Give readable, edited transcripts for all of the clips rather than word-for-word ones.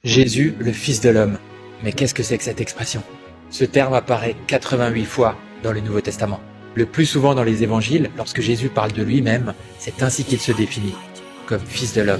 Jésus, le Fils de l'homme. Mais qu'est-ce que c'est que cette expression? Ce terme apparaît 88 fois dans le Nouveau Testament. Le plus souvent dans les évangiles, lorsque Jésus parle de lui-même, c'est ainsi qu'il se définit, comme Fils de l'homme.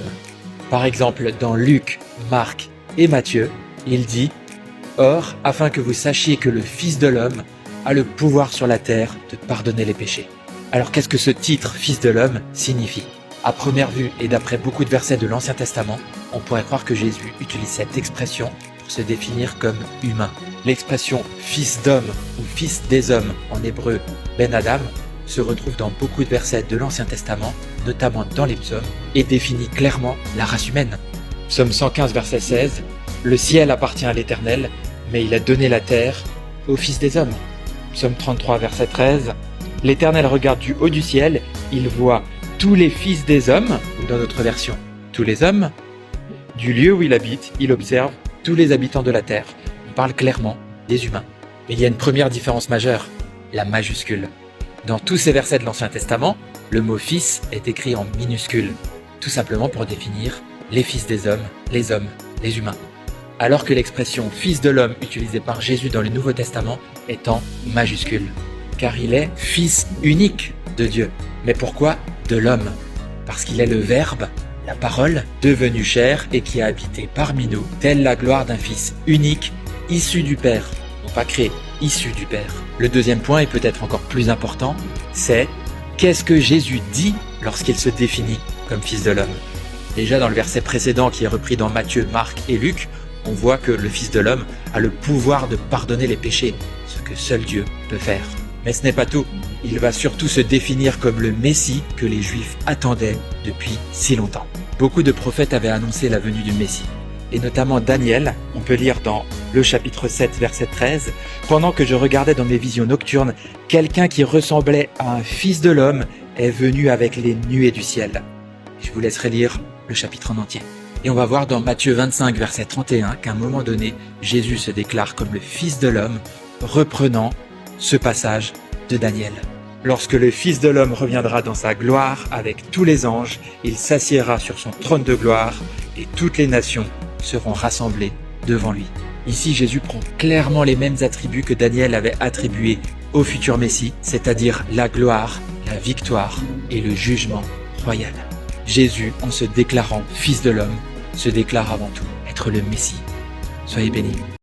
Par exemple, dans Luc, Marc et Matthieu, il dit « Or, afin que vous sachiez que le Fils de l'homme a le pouvoir sur la terre de pardonner les péchés. » Alors qu'est-ce que ce titre « Fils de l'homme » signifie? À première vue et d'après beaucoup de versets de l'Ancien Testament, on pourrait croire que Jésus utilise cette expression pour se définir comme humain. L'expression « fils d'homme » ou « fils des hommes » en hébreu « Ben Adam » se retrouve dans beaucoup de versets de l'Ancien Testament, notamment dans les psaumes, et définit clairement la race humaine. Psaume 115, verset 16, « Le ciel appartient à l'Éternel, mais il a donné la terre aux fils des hommes. » Psaume 33, verset 13, « L'Éternel regarde du haut du ciel, il voit tous les fils des hommes, ou dans notre version, tous les hommes. Du lieu où il habite, il observe tous les habitants de la terre. » On parle clairement des humains. Mais il y a une première différence majeure, la majuscule. Dans tous ces versets de l'Ancien Testament, le mot « fils » est écrit en minuscule, tout simplement pour définir les fils des hommes, les humains. Alors que l'expression « fils de l'homme » utilisée par Jésus dans le Nouveau Testament est en majuscule, car il est fils unique de Dieu. Mais pourquoi de l'homme? Parce qu'il est le Verbe, la parole, devenu chair et qui a habité parmi nous, telle la gloire d'un fils unique, issu du Père, non pas créé, issu du Père. Le deuxième point, et peut-être encore plus important, c'est qu'est-ce que Jésus dit lorsqu'il se définit comme Fils de l'homme? Déjà dans le verset précédent qui est repris dans Matthieu, Marc et Luc, on voit que le Fils de l'homme a le pouvoir de pardonner les péchés, ce que seul Dieu peut faire. Mais ce n'est pas tout, il va surtout se définir comme le Messie que les Juifs attendaient depuis si longtemps. Beaucoup de prophètes avaient annoncé la venue du Messie, et notamment Daniel. On peut lire dans le chapitre 7, verset 13, « Pendant que je regardais dans mes visions nocturnes, quelqu'un qui ressemblait à un fils de l'homme est venu avec les nuées du ciel. » Je vous laisserai lire le chapitre en entier. Et on va voir dans Matthieu 25, verset 31, qu'à un moment donné, Jésus se déclare comme le Fils de l'homme, reprenant ce passage de Daniel. Lorsque le Fils de l'homme reviendra dans sa gloire avec tous les anges, il s'assiera sur son trône de gloire et toutes les nations seront rassemblées devant lui. Ici, Jésus prend clairement les mêmes attributs que Daniel avait attribués au futur Messie, c'est-à-dire la gloire, la victoire et le jugement royal. Jésus, en se déclarant Fils de l'homme, se déclare avant tout être le Messie. Soyez bénis.